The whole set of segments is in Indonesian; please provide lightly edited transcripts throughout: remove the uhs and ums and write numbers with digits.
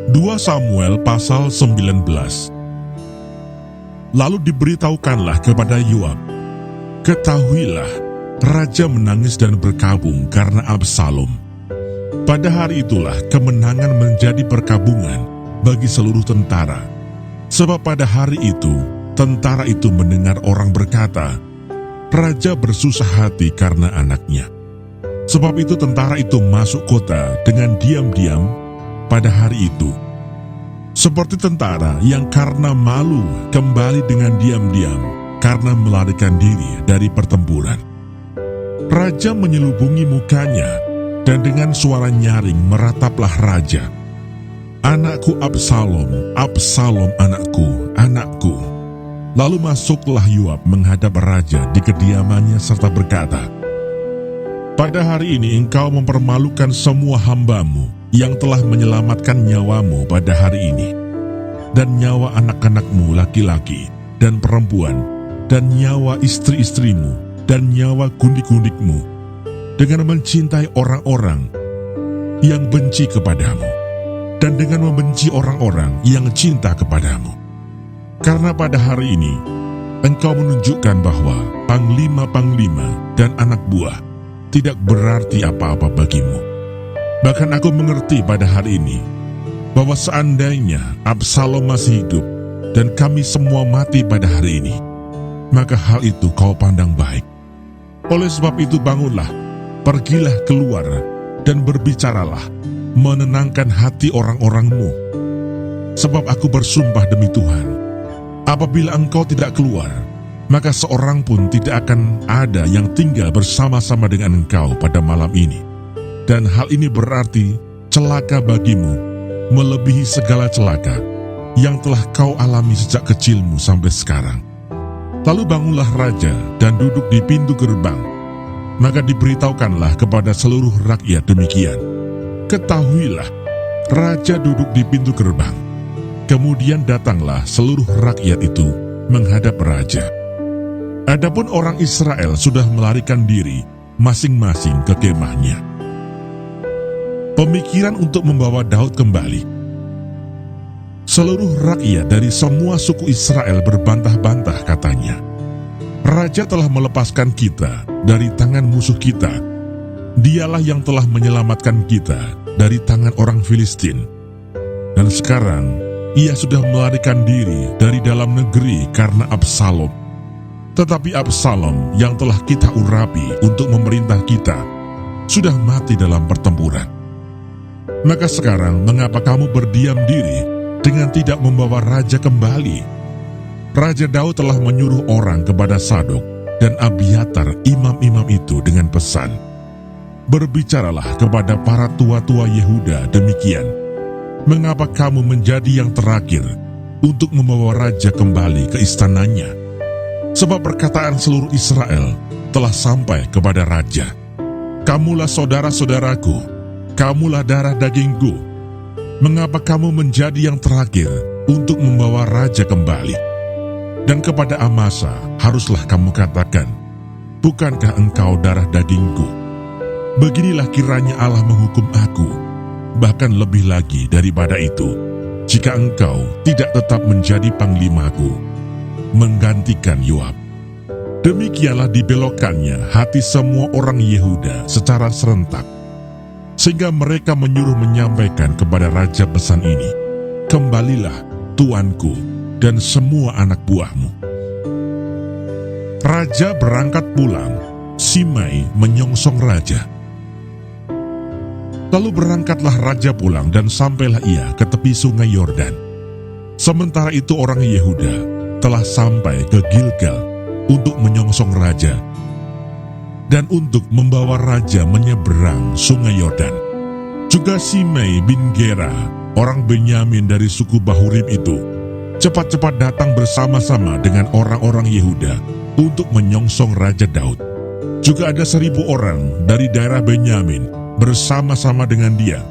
2 Samuel pasal 19. Lalu diberitahukanlah kepada Yoab, "Ketahuilah, raja menangis dan berkabung karena Absalom." Pada hari itulah kemenangan menjadi perkabungan bagi seluruh tentara. Sebab pada hari itu, tentara itu mendengar orang berkata, "Raja bersusah hati karena anaknya." Sebab itu tentara itu masuk kota dengan diam-diam pada hari itu. Seperti tentara yang karena malu kembali dengan diam-diam karena melarikan diri dari pertempuran. Raja menyelubungi mukanya dan dengan suara nyaring merataplah raja, "Anakku Absalom, Absalom anakku, anakku." Lalu masuklah Yoab menghadap raja di kediamannya serta berkata, "Pada hari ini engkau mempermalukan semua hambamu yang telah menyelamatkan nyawamu pada hari ini, dan nyawa anak-anakmu laki-laki dan perempuan, dan nyawa istri-istrimu, dan nyawa gundik-gundikmu, dengan mencintai orang-orang yang benci kepadamu, dan dengan membenci orang-orang yang cinta kepadamu. Karena pada hari ini engkau menunjukkan bahwa panglima-panglima dan anak buah tidak berarti apa-apa bagimu. Bahkan aku mengerti pada hari ini bahwa seandainya Absalom masih hidup dan kami semua mati pada hari ini, maka hal itu kau pandang baik. Oleh sebab itu bangunlah, pergilah keluar dan berbicaralah, menenangkan hati orang-orangmu. Sebab aku bersumpah demi Tuhan, apabila engkau tidak keluar, maka seorang pun tidak akan ada yang tinggal bersama-sama dengan engkau pada malam ini. Dan hal ini berarti celaka bagimu, melebihi segala celaka yang telah kau alami sejak kecilmu sampai sekarang." Lalu bangunlah raja dan duduk di pintu gerbang. Maka diberitahukanlah kepada seluruh rakyat demikian, "Ketahuilah, raja duduk di pintu gerbang." Kemudian datanglah seluruh rakyat itu menghadap raja. Adapun orang Israel sudah melarikan diri masing-masing ke kemahnya. Pemikiran untuk membawa Daud kembali. Seluruh rakyat dari semua suku Israel berbantah-bantah katanya, "Raja telah melepaskan kita dari tangan musuh kita. Dialah yang telah menyelamatkan kita dari tangan orang Filistin. Dan sekarang ia sudah melarikan diri dari dalam negeri karena Absalom. Tetapi Absalom yang telah kita urapi untuk memerintah kita sudah mati dalam pertempuran. Maka sekarang mengapa kamu berdiam diri dengan tidak membawa raja kembali?" Raja Daud telah menyuruh orang kepada Sadok dan Abiatar imam-imam itu dengan pesan, "Berbicaralah kepada para tua-tua Yehuda demikian, mengapa kamu menjadi yang terakhir untuk membawa raja kembali ke istananya? Sebab perkataan seluruh Israel telah sampai kepada raja. Kamulah saudara-saudaraku, kamulah darah dagingku. Mengapa kamu menjadi yang terakhir untuk membawa raja kembali?" Dan kepada Amasa haruslah kamu katakan, "Bukankah engkau darah dagingku? Beginilah kiranya Allah menghukum aku, bahkan lebih lagi daripada itu, jika engkau tidak tetap menjadi panglimaku, menggantikan Yoab." Demikianlah dibelokkannya hati semua orang Yehuda secara serentak, sehingga mereka menyuruh menyampaikan kepada raja pesan ini, "Kembalilah, tuanku, dan semua anak buahmu." Raja berangkat pulang, Simei menyongsong raja. Lalu berangkatlah raja pulang dan sampailah ia ke tepi sungai Yordan. Sementara itu orang Yehuda telah sampai ke Gilgal untuk menyongsong raja dan untuk membawa raja menyeberang sungai Yordan. Juga Simei bin Gera, orang Benyamin dari suku Bahurim itu, cepat-cepat datang bersama-sama dengan orang-orang Yehuda untuk menyongsong Raja Daud. Juga ada 1.000 orang dari daerah Benyamin bersama-sama dengan dia,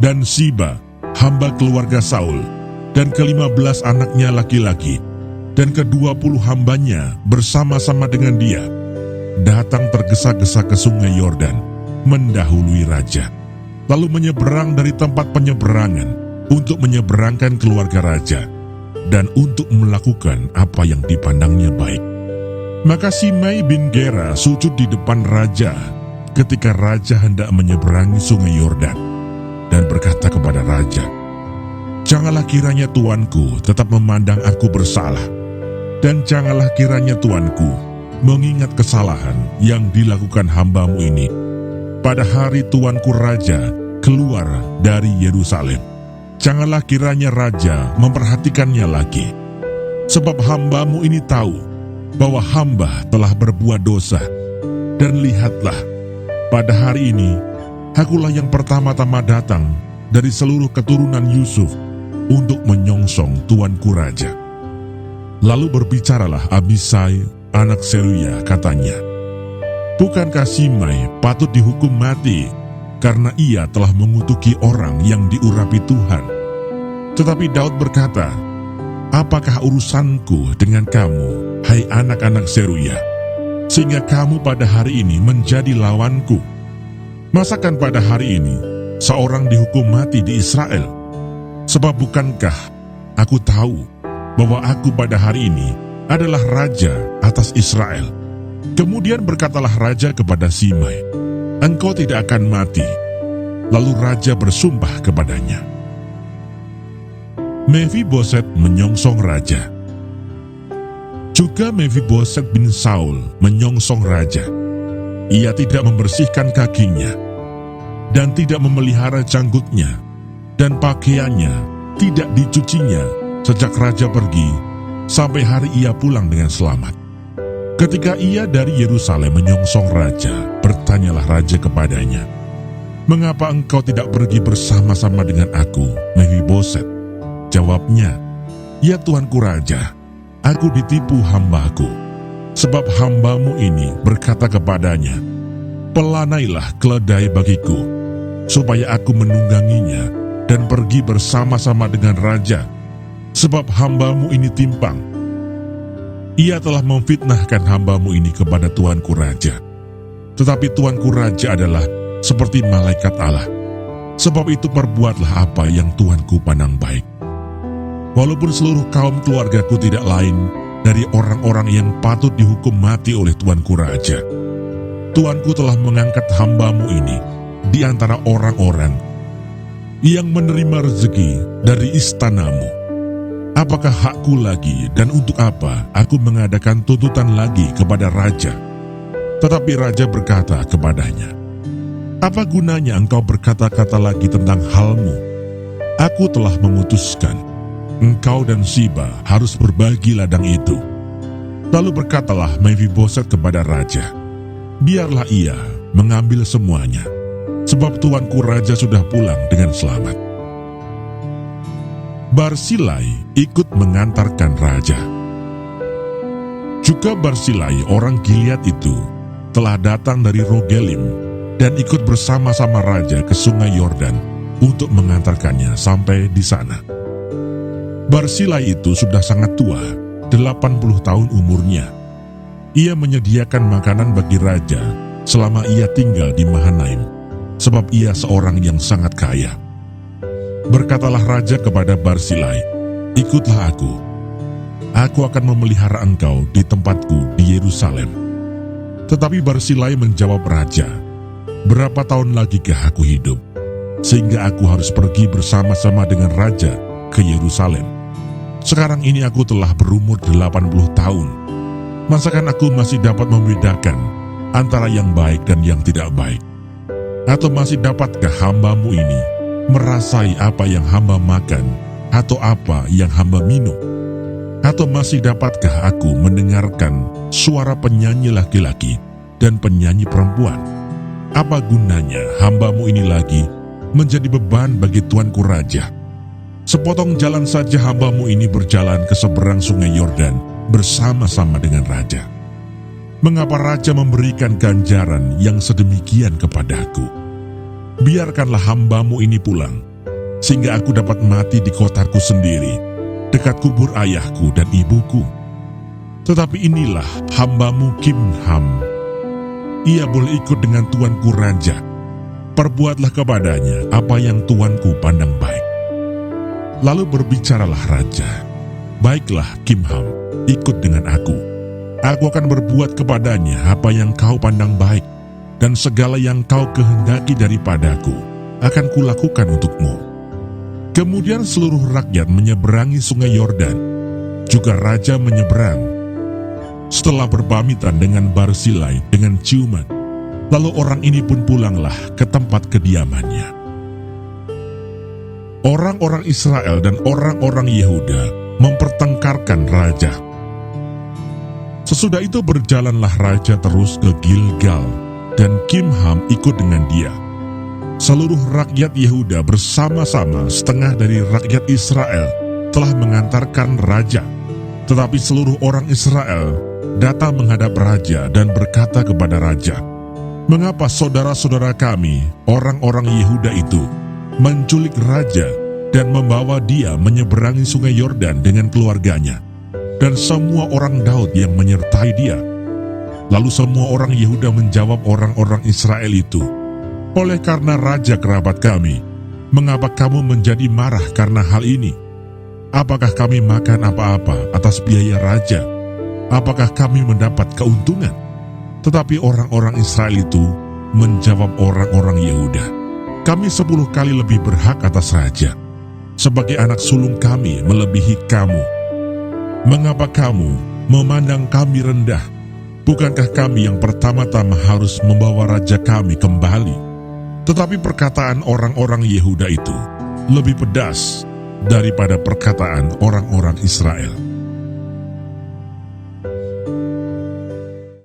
dan Siba, hamba keluarga Saul, dan ke-15 anaknya laki-laki, dan ke-20 hambanya bersama-sama dengan dia, datang tergesa-gesa ke sungai Yordan, mendahului raja, lalu menyeberang dari tempat penyeberangan untuk menyeberangkan keluarga raja dan untuk melakukan apa yang dipandangnya baik. Maka Simei bin Gera sujud di depan raja ketika raja hendak menyeberangi sungai Yordan dan berkata kepada raja, "Janganlah kiranya tuanku tetap memandang aku bersalah, dan janganlah kiranya tuanku mengingat kesalahan yang dilakukan hambamu ini pada hari tuanku raja keluar dari Yerusalem. Janganlah kiranya raja memperhatikannya lagi, sebab hambamu ini tahu bahwa hamba telah berbuat dosa. Dan lihatlah, pada hari ini akulah yang pertama-tama datang dari seluruh keturunan Yusuf untuk menyongsong tuanku raja." Lalu berbicaralah Abisai anak Seruya, katanya, "Bukankah Simei patut dihukum mati karena ia telah mengutuki orang yang diurapi Tuhan?" Tetapi Daud berkata, "Apakah urusanku dengan kamu, hai anak-anak Seruya, sehingga kamu pada hari ini menjadi lawanku? Masakan pada hari ini seorang dihukum mati di Israel? Sebab bukankah aku tahu bahwa aku pada hari ini adalah raja atas Israel?" Kemudian berkatalah raja kepada Simei, "Engkau tidak akan mati." Lalu raja bersumpah kepadanya. Mefiboset menyongsong raja. Juga Mefiboset bin Saul menyongsong raja. Ia tidak membersihkan kakinya dan tidak memelihara janggutnya, dan pakaiannya tidak dicucinya sejak raja pergi sampai hari ia pulang dengan selamat. Ketika ia dari Yerusalem menyongsong raja, bertanyalah raja kepadanya, "Mengapa engkau tidak pergi bersama-sama dengan aku, Mefiboset?" Jawabnya, "Ya tuanku raja, aku ditipu hambaku. Sebab hambamu ini berkata kepadanya, 'Pelanailah keledai bagiku, supaya aku menungganginya dan pergi bersama-sama dengan raja.' Sebab hambamu ini timpang. Ia telah memfitnahkan hambamu ini kepada tuanku raja. Tetapi tuanku raja adalah seperti malaikat Allah. Sebab itu perbuatlah apa yang tuanku pandang baik. Walaupun seluruh kaum keluargaku tidak lain dari orang-orang yang patut dihukum mati oleh tuanku raja, tuanku telah mengangkat hambamu ini di antara orang-orang yang menerima rezeki dari istanamu. Apakah hakku lagi dan untuk apa aku mengadakan tuntutan lagi kepada raja?" Tetapi raja berkata kepadanya, "Apa gunanya engkau berkata-kata lagi tentang halmu? Aku telah memutuskan, engkau dan Siba harus berbagi ladang itu." Lalu berkatalah Mefiboset kepada raja, "Biarlah ia mengambil semuanya, sebab tuanku raja sudah pulang dengan selamat." Barsilai ikut mengantarkan raja. Juga Barsilai orang Gilead itu telah datang dari Rogelim dan ikut bersama-sama raja ke sungai Yordan untuk mengantarkannya sampai di sana. Barsilai itu sudah sangat tua, 80 tahun umurnya. Ia menyediakan makanan bagi raja selama ia tinggal di Mahanaim, sebab ia seorang yang sangat kaya. Berkatalah raja kepada Barsilai, "Ikutlah aku. Aku akan memelihara engkau di tempatku di Yerusalem." Tetapi Barsilai menjawab raja, "Berapa tahun lagikah aku hidup, sehingga aku harus pergi bersama-sama dengan raja ke Yerusalem? Sekarang ini aku telah berumur 80 tahun. Masakan aku masih dapat membedakan antara yang baik dan yang tidak baik? Atau masih dapatkah hambamu ini merasai apa yang hamba makan atau apa yang hamba minum? Atau masih dapatkah aku mendengarkan suara penyanyi laki-laki dan penyanyi perempuan? Apa gunanya hambamu ini lagi menjadi beban bagi tuanku raja? Sepotong jalan saja hambamu ini berjalan ke seberang sungai Yordan bersama-sama dengan raja. Mengapa raja memberikan ganjaran yang sedemikian kepadaku? Biarkanlah hambamu ini pulang, sehingga aku dapat mati di kotaku sendiri, dekat kubur ayahku dan ibuku. Tetapi inilah hambamu Kimham. Ia boleh ikut dengan tuanku raja. Perbuatlah kepadanya apa yang tuanku pandang baik." Lalu berbicaralah raja, "Baiklah, Kimham, ikut dengan aku. Aku akan berbuat kepadanya apa yang kau pandang baik, dan segala yang kau kehendaki daripadaku akan kulakukan untukmu." Kemudian seluruh rakyat menyeberangi sungai Yordan, juga raja menyeberang. Setelah berpamitan dengan Barzilai dengan ciuman, lalu orang ini pun pulanglah ke tempat kediamannya. Orang-orang Israel dan orang-orang Yehuda mempertengkarkan raja. Sesudah itu berjalanlah raja terus ke Gilgal, dan Kimham ikut dengan dia. Seluruh rakyat Yehuda bersama-sama setengah dari rakyat Israel telah mengantarkan raja. Tetapi seluruh orang Israel datang menghadap raja dan berkata kepada raja, "Mengapa saudara-saudara kami, orang-orang Yehuda itu, menculik raja dan membawa dia menyeberangi sungai Yordan dengan keluarganya, dan semua orang Daud yang menyertai dia?" Lalu semua orang Yehuda menjawab orang-orang Israel itu, "Oleh karena raja kerabat kami, mengapa kamu menjadi marah karena hal ini? Apakah kami makan apa-apa atas biaya raja? Apakah kami mendapat keuntungan?" Tetapi orang-orang Israel itu menjawab orang-orang Yehuda, "Kami 10 kali lebih berhak atas raja. Sebagai anak sulung kami melebihi kamu. Mengapa kamu memandang kami rendah? Bukankah kami yang pertama-tama harus membawa raja kami kembali?" Tetapi perkataan orang-orang Yehuda itu lebih pedas daripada perkataan orang-orang Israel.